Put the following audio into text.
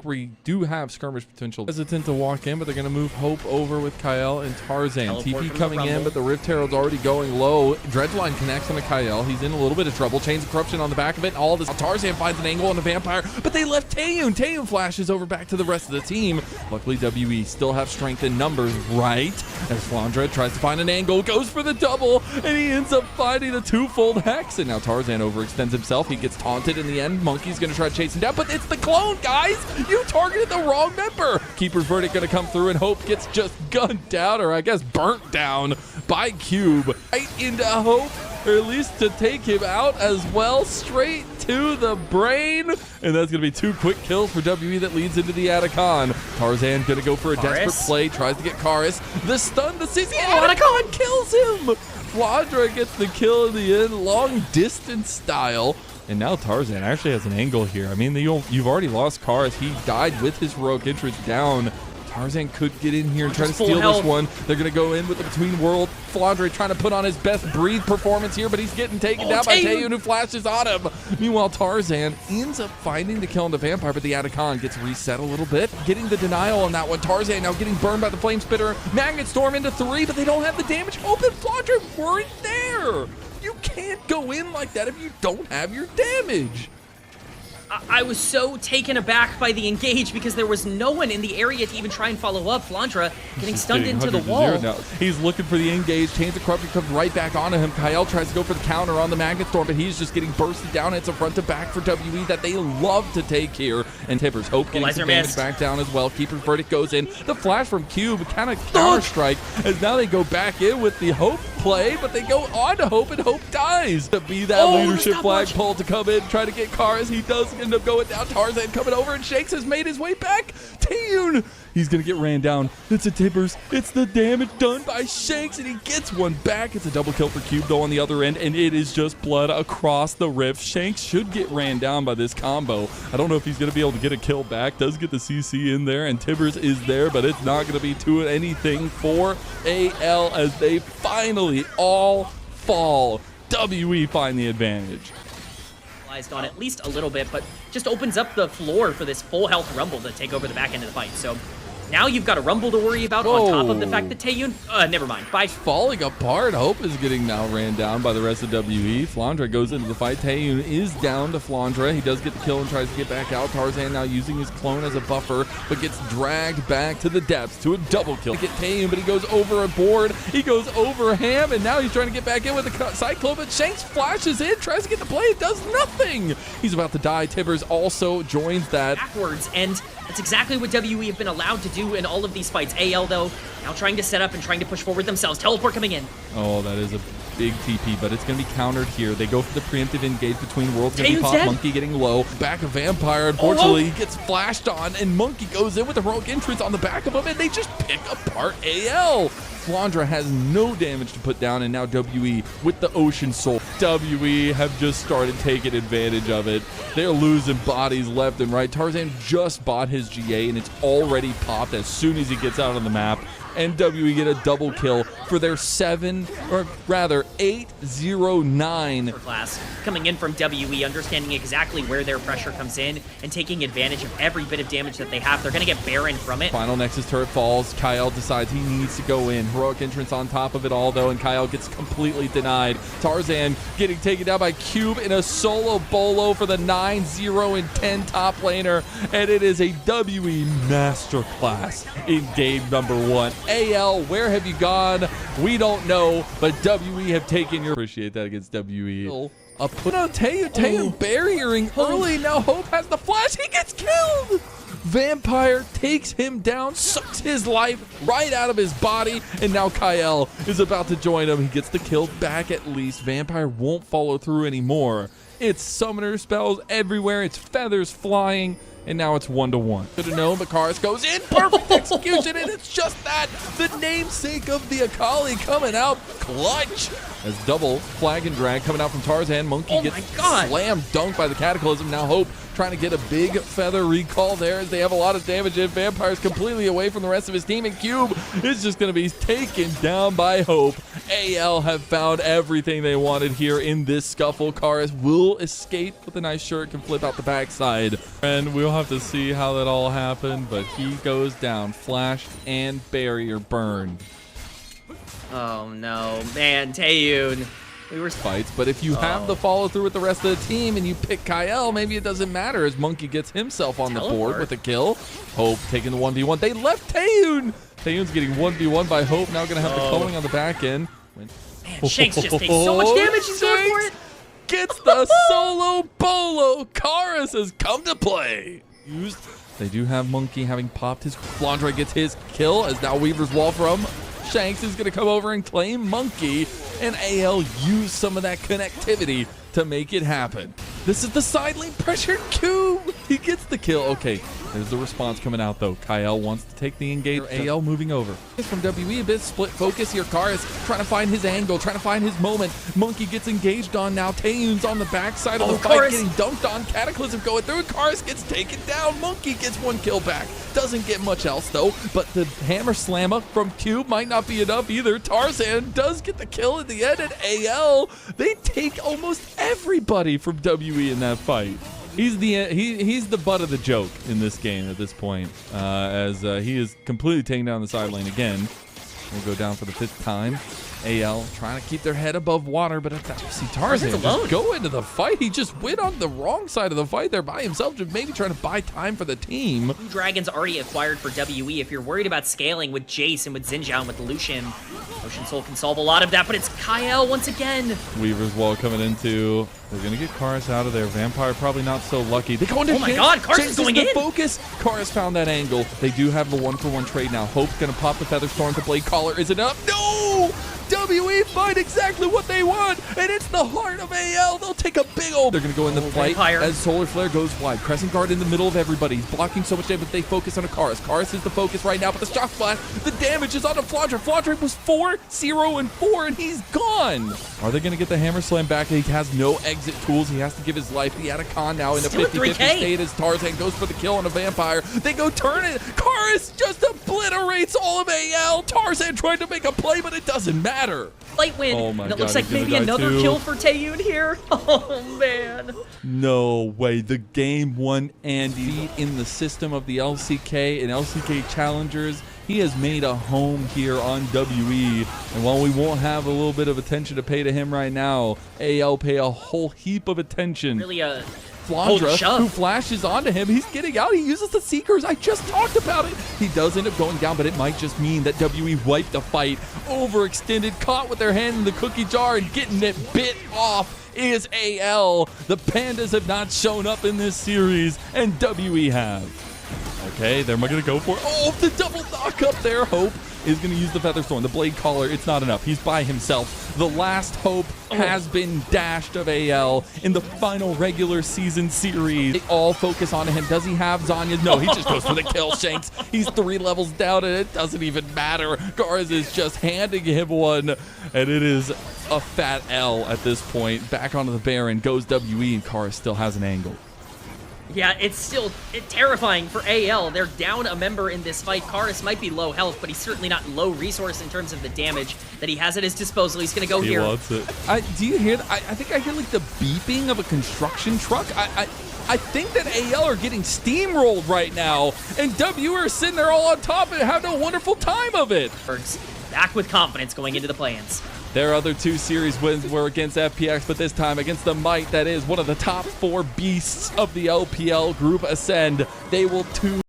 We do have skirmish potential. Hesitant to walk in, but they're going to move Hope over with Kyle and Tarzan. Teleport TP coming in, but the Rift Herald's already going low. Dredgeline connects on a Kyle. He's in a little bit of trouble. Chains of Corruption on the back of it. All this. Tarzan finds an angle on the Vampire, but they left Taeyun. Taeyun flashes over back to the rest of the team. Luckily, WE still have strength in numbers, right? As Flandra tries to find an angle, goes for the double, and he ends up finding the twofold hex. And now Tarzan overextends himself. He gets taunted in the end. Monkey's going to try to chase him down, but it's the clone, guys! You targeted the wrong member. Keeper's Verdict going to come through, and Hope gets just gunned down, or I guess burnt down by Cube. Right into Hope, or at least to take him out as well, straight to the brain. And that's going to be 2 quick kills for WE that leads into the Atacon. Tarzan going to go for a desperate play, tries to get Karis. The stun, the CC, Atacon kills him. Flandra gets the kill in the end, long distance style. And now Tarzan actually has an angle here. I mean, you've already lost Karis. He died with his heroic entrance down. Tarzan could get in here and try to steal this one. They're going to go in with the Between World. Flandre trying to put on his best breathe performance here, but he's getting taken down by Taeyun, who flashes on him. Meanwhile, Tarzan ends up finding the kill on the Vampire, but the Atacon gets reset a little bit. Getting the denial on that one. Tarzan now getting burned by the Flame Spitter. Magnet Storm into 3, but they don't have the damage. Open Flandre weren't there. You can't go in like that if you don't have your damage. I was so taken aback by the engage because there was no one in the area to even try and follow up. Flandra getting stunned into the wall. He's looking for the engage. Chains of Corruption comes right back onto him. Kyle tries to go for the counter on the Magnet Storm, but he's just getting bursted down. It's a front to back for WE that they love to take here. And Tippers Hope getting some damage back down as well. Keeper's Verdict goes in. The flash from Cube kind of counter strike as now they go back in with the Hope play, but they go on to Hope, and Hope dies. To be that leadership flagpole to come in, try to get Karis. He does end up going down. Tarzan coming over, and Shanks has made his way back. Taeyun, he's going to get ran down. It's a Tippers. It's the damage done by Shanks, and he gets one back. It's a double kill for Cube, though, on the other end, and it is just blood across the rift. Shanks should get ran down by this combo. I don't know if he's going to be able to get a kill back. Does get the CC in there, and Tippers is there, but it's not going to be to anything for AL as they finally all fall. WE find the advantage. On at least a little bit, but just opens up the floor for this full health Rumble to take over the back end of the fight. So now you've got a Rumble to worry about on top of the fact that Taeyun, never mind. Falling apart. Hope is getting now ran down by the rest of WE. Flandra goes into the fight. Taeyun is down to Flandra. He does get the kill and tries to get back out. Tarzan now using his clone as a buffer, but gets dragged back to the depths to a double kill. Get Taeyun, but he goes over a board. He goes over Ham, and now he's trying to get back in with the Cyclone, but Shanks flashes in, tries to get the play. It does nothing. He's about to die. Tippers also joins that. Backwards, and that's exactly what WE have been allowed to do in all of these fights. AL, though, now trying to set up and trying to push forward themselves. Teleport coming in. Oh, that is a big TP, but it's going to be countered here. They go for the preemptive engage between worlds. Going to be pop. Dead. Monkey getting low. Back of Vampire. Unfortunately, he gets flashed on, and Monkey goes in with a heroic entrance on the back of him, and they just pick apart AL. Flandra has no damage to put down, and now WE with the Ocean Soul. WE have just started taking advantage of it. They're losing bodies left and right. Tarzan just bought his GA, and it's already popped as soon as he gets out on the map. And WE get a double kill for their 809. Class coming in from WE, understanding exactly where their pressure comes in and taking advantage of every bit of damage that they have. They're going to get Baron from it. Final Nexus turret falls. Kyle decides he needs to go in. Heroic entrance on top of it all, though, and Kyle gets completely denied. Tarzan getting taken down by Cube in a solo bolo for the 9-0-10 top laner, and it is a WE masterclass in game number 1. AL, where have you gone? We don't know, but WE have taken your... Appreciate that against WE. Put on Taeyun barriering early. Now Hope has the flash. He gets killed. Vampire takes him down, sucks his life right out of his body, and now Kyle is about to join him. He gets the kill back at least. Vampire won't follow through anymore. It's summoner spells everywhere. It's feathers flying. And now it's 1-1. Should have known, but Karis goes in. Perfect execution, and it's just that. The namesake of the Akali coming out clutch. As double flag and drag coming out from Tarzan. Monkey gets slam dunked by the Cataclysm. Now Hope trying to get a big feather recall there as they have a lot of damage in. Vampire's completely away from the rest of his team, and Cube is just going to be taken down by Hope. AL have found everything they wanted here in this scuffle. Karis will escape with a nice shirt, can flip out the backside. And we'll have to see how that all happened, but he goes down. Flash and barrier burned. Oh no, man, Taeyun. We were fights, but if you have the follow through with the rest of the team and you pick Kyle, maybe it doesn't matter as Monkey gets himself on the board with a kill. Hope taking the 1v1. They left Taeyun. Taeyun's getting 1v1 by Hope. Now going to have the culling on the back end. Man, Shanks just takes so much damage. He's going for it. Gets the solo bolo. Karis has come to play. They do have Monkey having popped his. Flandre gets his kill as now Weaver's wall from Shanks is going to come over and claim Monkey, and AL use some of that connectivity to make it happen. This is the side lane pressured Cube. He gets the kill. Okay, there's the response coming out though. Kyle wants to take the engage. AL moving over. From WE, a bit split focus here. Karis trying to find his angle, trying to find his moment. Monkey gets engaged on now. Taeyun's on the backside of the fight, getting dunked on. Cataclysm going through. Karis gets taken down. Monkey gets one kill back. Doesn't get much else though, but the hammer slammer from Cube might not be enough either. Tarzan does get the kill at the end, and AL, they take almost everybody from WE in that fight. He's the butt of the joke in this game at this point, as he is completely taking down the side lane again. We'll go down for the 5th time. AL trying to keep their head above water, but see Tarzan just go into the fight. He just went on the wrong side of the fight there by himself, just maybe trying to buy time for the team. 2 dragons already acquired for WE. If you're worried about scaling with Jace and with Xinjiao and with Lucian, Ocean Soul can solve a lot of that, but it's Kyle once again. Weaver's wall coming into. They're going to get Karis out of there. Vampire probably not so lucky. They go into oh my god, Karis is going in. Focus. Karis found that angle. They do have the 1-for-1 trade now. Hope's going to pop the Featherstorm to Blade Caller. Is it up? No! WE find exactly what they want, and it's the heart of AL. They'll take a big old. They're going to go in the fight as Solar Flare goes wide. Crescent Guard in the middle of everybody. He's blocking so much damage, but they focus on a Karis. Karis is the focus right now, but the shock flash, the damage is on a Flandre. Flandre was 4-0-4, and he's gone. Are they going to get the Hammer Slam back? He has no exit tools. He has to give his life. He had a con now in the 50-50 state as Tarzan goes for the kill on a Vampire. They go turn it. Karis just obliterates all of AL. Tarzan tried to make a play, but it doesn't matter. Light win. Oh my and it God, looks like maybe another kill for Taeyun here. Oh man. No way. The game won Andy in the system of the LCK and LCK challengers. He has made a home here on WE. And while we won't have a little bit of attention to pay to him right now, AL pay a whole heap of attention. Really a Flandre, who flashes onto him. He's getting out. He uses the Seekers. I just talked about it. He does end up going down, but it might just mean that WE wiped the fight. Overextended, caught with their hand in the cookie jar and getting it bit off is AL. The Pandas have not shown up in this series, and WE have. Okay, they're going to go for it. Oh, the double knock up there. Hope is going to use the Featherstorm. The Blade Caller, it's not enough. He's by himself. The last hope has been dashed of AL in the final regular season series. They all focus on him. Does he have Zanya? No, he just goes for the kill, Shanks. He's 3 levels down, and it doesn't even matter. Garz is just handing him one, and it is a fat L at this point. Back onto the Baron goes WE, and Karis still has an angle. Yeah, it's still terrifying for AL. They're down a member in this fight. Karis might be low health, but he's certainly not low resource in terms of the damage that he has at his disposal. He's going to go here. He wants it. Do you hear that? I think I hear like the beeping of a construction truck. I think that AL are getting steamrolled right now, and W are sitting there all on top and having a wonderful time of it. Back with confidence going into the play-ins. Their other 2 series wins were against FPX, but this time against the Might that is one of the top 4 beasts of the LPL group Ascend. They will